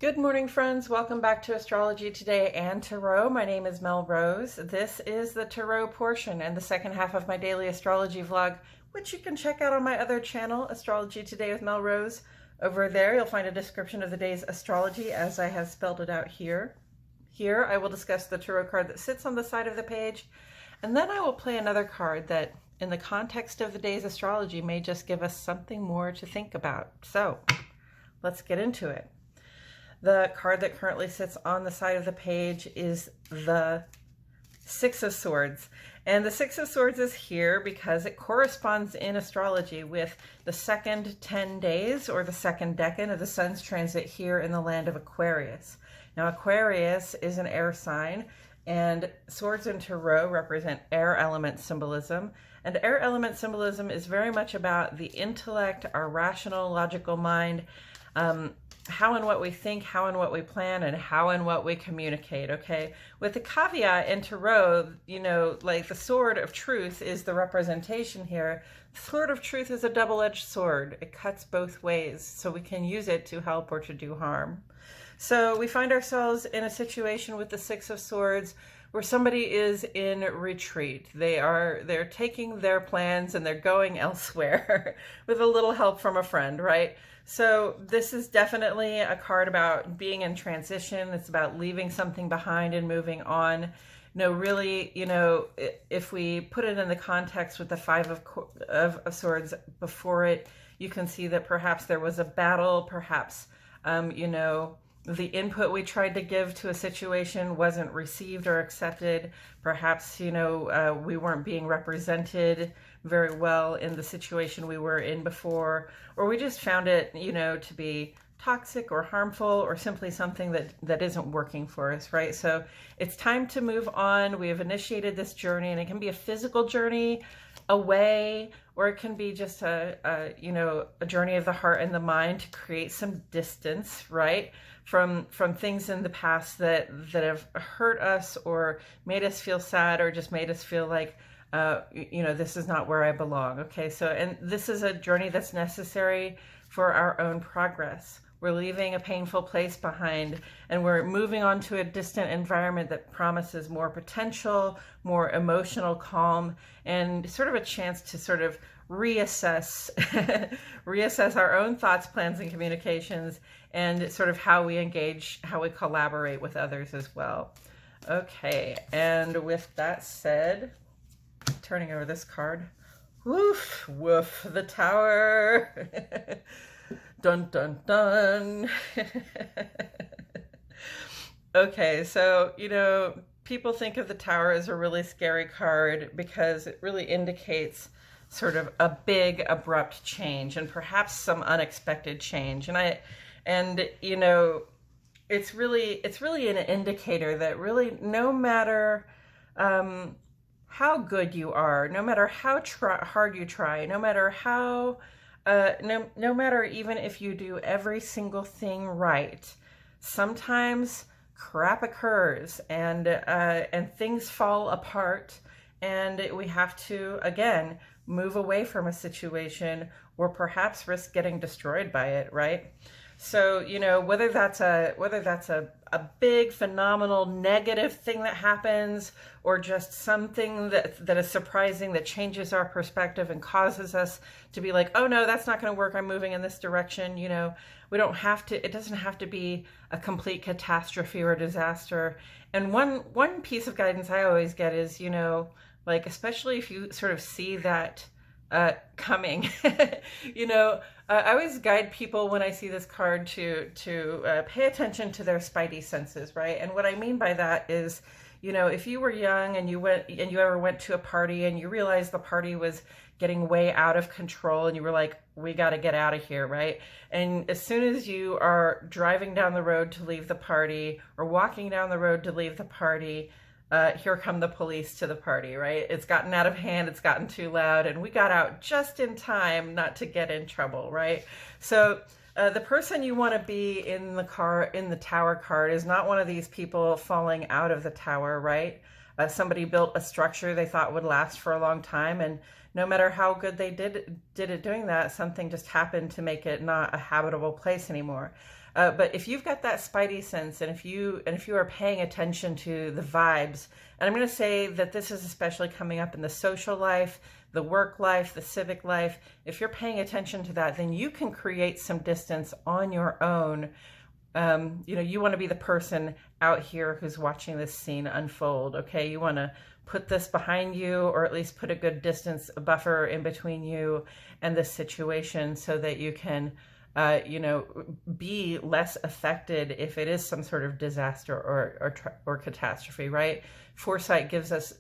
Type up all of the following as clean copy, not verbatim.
Good morning, friends. Welcome back to Astrology Today and Tarot. My name is Mel Rose. This is the Tarot portion and the second half of my daily astrology vlog, which you can check out on my other channel, Astrology Today with Mel Rose. Over there, you'll find a description of the day's astrology as I have spelled it out here. Here, I will discuss the tarot card that sits on the side of the page, and then I will play another card that, in the context of the day's astrology, may just give us something more to think about. So, let's get into it. The card that currently sits on the side of the page is the Six of Swords. And the Six of Swords is here because it corresponds in astrology with the second 10 days or the second decan of the sun's transit here in the land of Aquarius. Now, Aquarius is an air sign, and swords in tarot represent air element symbolism. And air element symbolism is very much about the intellect, our rational, logical mind, how and what we think, how and what we plan, and how and what we communicate, okay? With the caveat in tarot, you know, like the sword of truth is the representation here. The sword of truth is a double-edged sword. It cuts both ways, so we can use it to help or to do harm. So we find ourselves in a situation with the Six of Swords where somebody is in retreat. They're taking their plans and they're going elsewhere with a little help from a friend, right? So this is definitely a card about being in transition. It's about leaving something behind and moving on. Really, if we put it in the context with the Five of Swords before it, you can see that perhaps there was a battle, perhaps, the input we tried to give to a situation wasn't received or accepted. Perhaps, we weren't being represented very well in the situation we were in before, or we just found it, to be toxic or harmful or simply something that isn't working for us, right? So it's time to move on. We have initiated this journey, and it can be a physical journey away, or it can be just a journey of the heart and the mind to create some distance, right? From things in the past that have hurt us or made us feel sad or just made us feel like, this is not where I belong. Okay, so, and this is a journey that's necessary for our own progress. We're leaving a painful place behind, and we're moving on to a distant environment that promises more potential, more emotional calm, and sort of a chance to sort of reassess our own thoughts, plans, and communications, and sort of how we engage, how we collaborate with others as well. Okay, and with that said, turning over this card, woof, woof, the Tower. Dun, dun, dun. Okay, so, people think of the Tower as a really scary card because it really indicates sort of a big, abrupt change and perhaps some unexpected change. And it's really an indicator that really no matter how good you are, no matter how hard you try, no matter how no matter even if you do every single thing right, sometimes crap occurs and things fall apart, and we have to again move away from a situation or perhaps risk getting destroyed by it, right? So, whether that's a big, phenomenal, negative thing that happens, or just something that is surprising, that changes our perspective and causes us to be like, oh no, that's not going to work, I'm moving in this direction. We don't have to, it doesn't have to be a complete catastrophe or disaster. And one piece of guidance I always get is, especially if you sort of see that coming, I always guide people when I see this card to pay attention to their spidey senses, right? And what I mean by that is, if you were young and you ever went to a party and you realized the party was getting way out of control and you were like, we got to get out of here, right? And as soon as you are driving down the road to leave the party or walking down the road to leave the party, here come the police to the party, right? It's gotten out of hand, it's gotten too loud, and we got out just in time not to get in trouble, right? So the person you want to be in the Tower card is not one of these people falling out of the tower, right? Somebody built a structure they thought would last for a long time, and no matter how good they did it doing that, something just happened to make it not a habitable place anymore. But if you've got that spidey sense, and if you are paying attention to the vibes, and I'm going to say that this is especially coming up in the social life, the work life, the civic life, if you're paying attention to that, then you can create some distance on your own. You want to be the person out here who's watching this scene unfold, okay? You want to put this behind you, or at least put a good distance, a buffer in between you and this situation, so that you can be less affected if it is some sort of disaster or catastrophe, right? Foresight gives us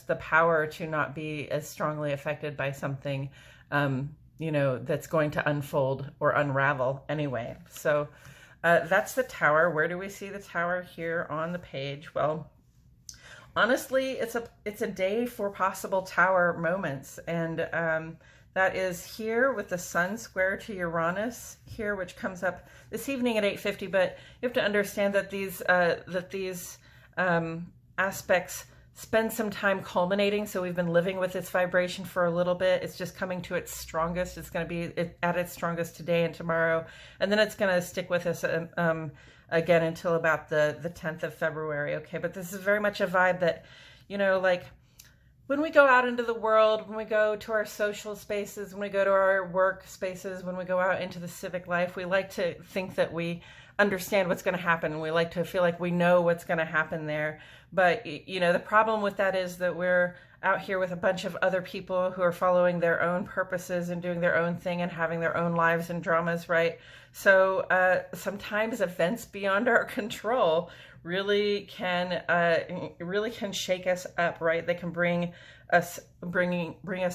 the power to not be as strongly affected by something, that's going to unfold or unravel anyway. So that's the Tower. Where do we see the Tower here on the page? Well, honestly, it's a day for possible Tower moments, and that is here with the Sun square to Uranus here, which comes up this evening at 8:50. But you have to understand that these aspects spend some time culminating. So we've been living with its vibration for a little bit. It's just coming to its strongest. It's going to be at its strongest today and tomorrow, and then it's going to stick with us again until about the 10th of February. Okay, but this is very much a vibe that, like, when we go out into the world, when we go to our social spaces, when we go to our work spaces, when we go out into the civic life, we like to think that we understand what's going to happen. We like to feel like we know what's going to happen there. But, the problem with that is that we're out here with a bunch of other people who are following their own purposes and doing their own thing and having their own lives and dramas, right? So sometimes events beyond our control really can shake us up, right? They can bring us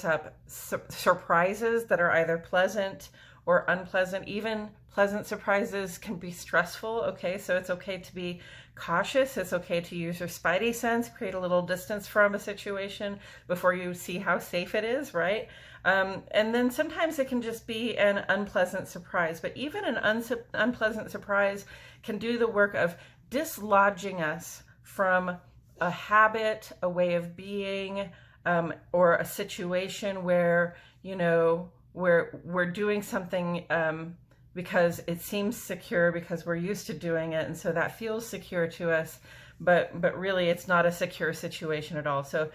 up surprises that are either pleasant or unpleasant. Even pleasant surprises can be stressful, okay? So it's okay to be cautious. It's okay to use your spidey sense, create a little distance from a situation before you see how safe it is, right? And then sometimes it can just be an unpleasant surprise, but even an unpleasant surprise can do the work of dislodging us from a habit, a way of being, or a situation where, we're doing something because it seems secure, because we're used to doing it, and so that feels secure to us, but really it's not a secure situation at all. So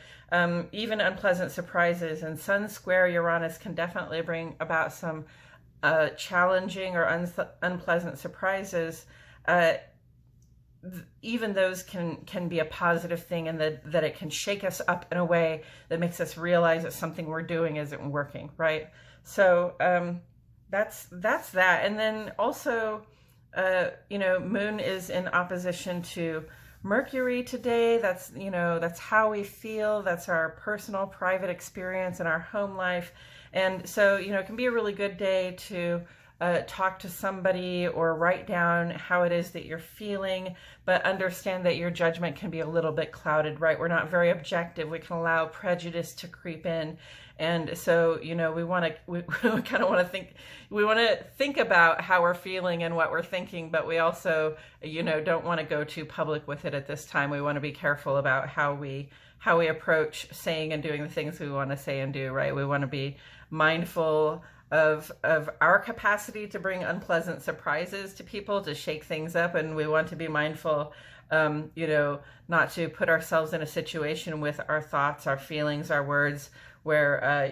even unpleasant surprises and Sun square Uranus can definitely bring about some challenging or unpleasant surprises. Even those can be a positive thing, and that it can shake us up in a way that makes us realize that something we're doing isn't working, right? So that's that. And then also, Moon is in opposition to Mercury today. That's how we feel. That's our personal, private experience in our home life. And so, it can be a really good day to talk to somebody or write down how it is that you're feeling, but understand that your judgment can be a little bit clouded, right? We're not very objective. We can allow prejudice to creep in. And so, we kind of want to think about how we're feeling and what we're thinking, but we also, don't want to go too public with it at this time. We want to be careful about how we approach saying and doing the things we want to say and do, right? We want to be mindful of our capacity to bring unpleasant surprises to people, to shake things up, and we want to be mindful, not to put ourselves in a situation with our thoughts, our feelings, our words, where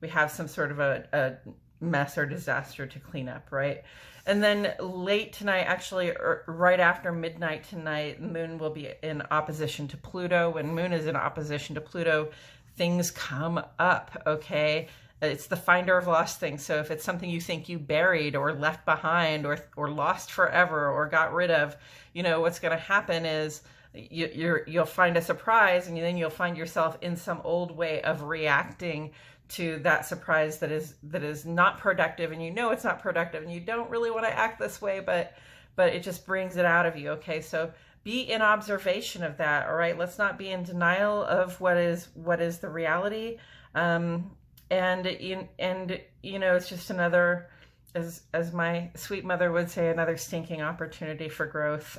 we have some sort of a mess or disaster to clean up, right? And then late tonight, actually, right after midnight tonight, the Moon will be in opposition to Pluto. When Moon is in opposition to Pluto, things come up, okay? It's the finder of lost things. So if it's something you think you buried or left behind or lost forever or got rid of, what's going to happen is you'll find a surprise, and then you'll find yourself in some old way of reacting to that surprise that is not productive, and it's not productive, and you don't really want to act this way, but it just brings it out of you. Okay, so be in observation of that. All right, let's not be in denial of what is the reality. And it's just another as my sweet mother would say, another stinking opportunity for growth.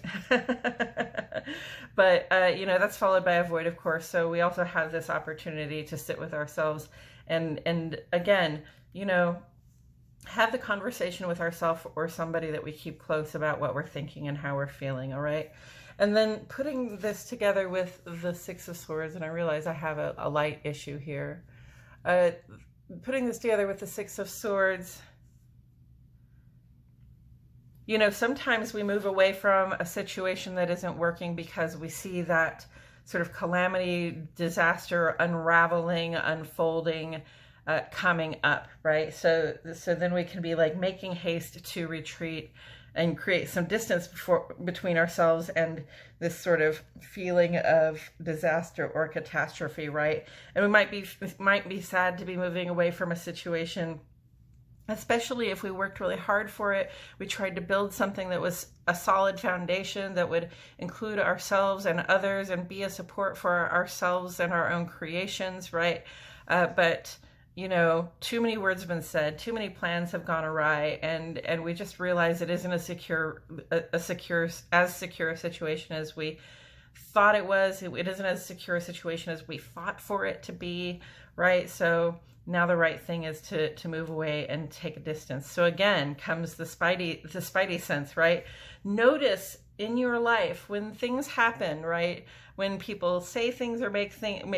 But you know, that's followed by a void, of course. So we also have this opportunity to sit with ourselves and again, you know, have the conversation with ourselves or somebody that we keep close about what we're thinking and how we're feeling. All right. And then putting this together with the Six of Swords, and I realize I have a light issue here. Putting this together with the Six of Swords, you know, sometimes we move away from a situation that isn't working because we see that sort of calamity, disaster, unraveling, unfolding, coming up, right? So then we can be like making haste to retreat and create some distance between ourselves and this sort of feeling of disaster or catastrophe, right? And we might be sad to be moving away from a situation, especially if we worked really hard for it. We tried to build something that was a solid foundation that would include ourselves and others and be a support for ourselves and our own creations, right? But you know, too many words have been said, too many plans have gone awry, and we just realize it isn't as secure a situation as we thought it was. It isn't as secure a situation as we fought for it to be, right? So now the right thing is to move away and take a distance. So again comes the spidey sense, right? Notice in your life when things happen, right? When people say things or make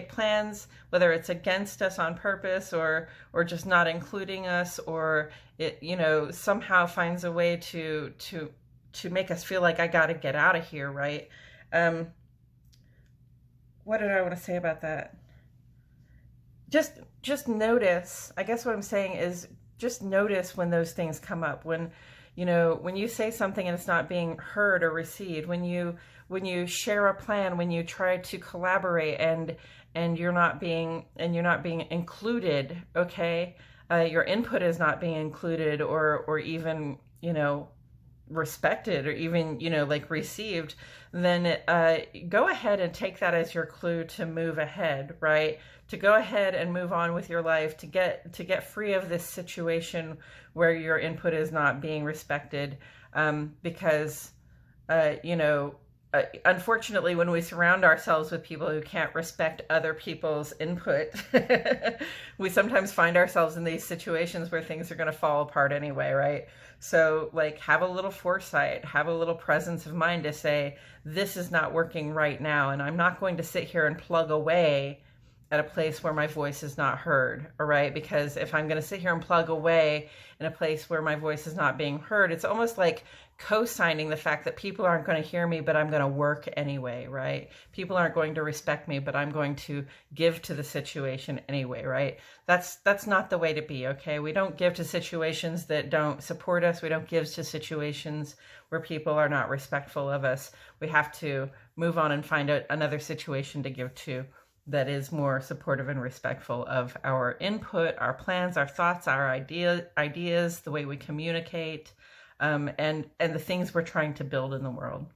plans, whether it's against us on purpose or just not including us, or it, you know, somehow finds a way to make us feel like I got to get out of here, right? What did I want to say about that? Just notice. I guess what I'm saying is just notice when those things come up. When, you know, when you say something and it's not being heard or received, when you share a plan, when you try to collaborate and you're not being included, okay? Your input is not being included or even, you know, respected or even, you know, like received, then go ahead and take that as your clue to move ahead, right? To go ahead and move on with your life, to get free of this situation where your input is not being respected, because you know, unfortunately, when we surround ourselves with people who can't respect other people's input, we sometimes find ourselves in these situations where things are going to fall apart anyway, right? So like, have a little foresight, have a little presence of mind to say, this is not working right now, and I'm not going to sit here and plug away at a place where my voice is not heard, all right? Because if I'm going to sit here and plug away in a place where my voice is not being heard, it's almost like co-signing the fact that people aren't going to hear me, but I'm going to work anyway, right? People aren't going to respect me, but I'm going to give to the situation anyway, right? That's not the way to be, okay? We don't give to situations that don't support us. We don't give to situations where people are not respectful of us. We have to move on and find another situation to give to that is more supportive and respectful of our input, our plans, our thoughts, our ideas, the way we communicate, and the things we're trying to build in the world.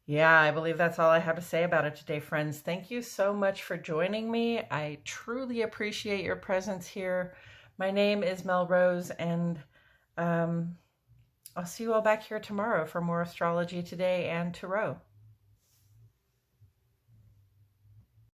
Yeah, I believe that's all I have to say about it today, friends. Thank you so much for joining me. I truly appreciate your presence here. My name is Mel Rose, and I'll see you all back here tomorrow for more Astrology Today and Tarot.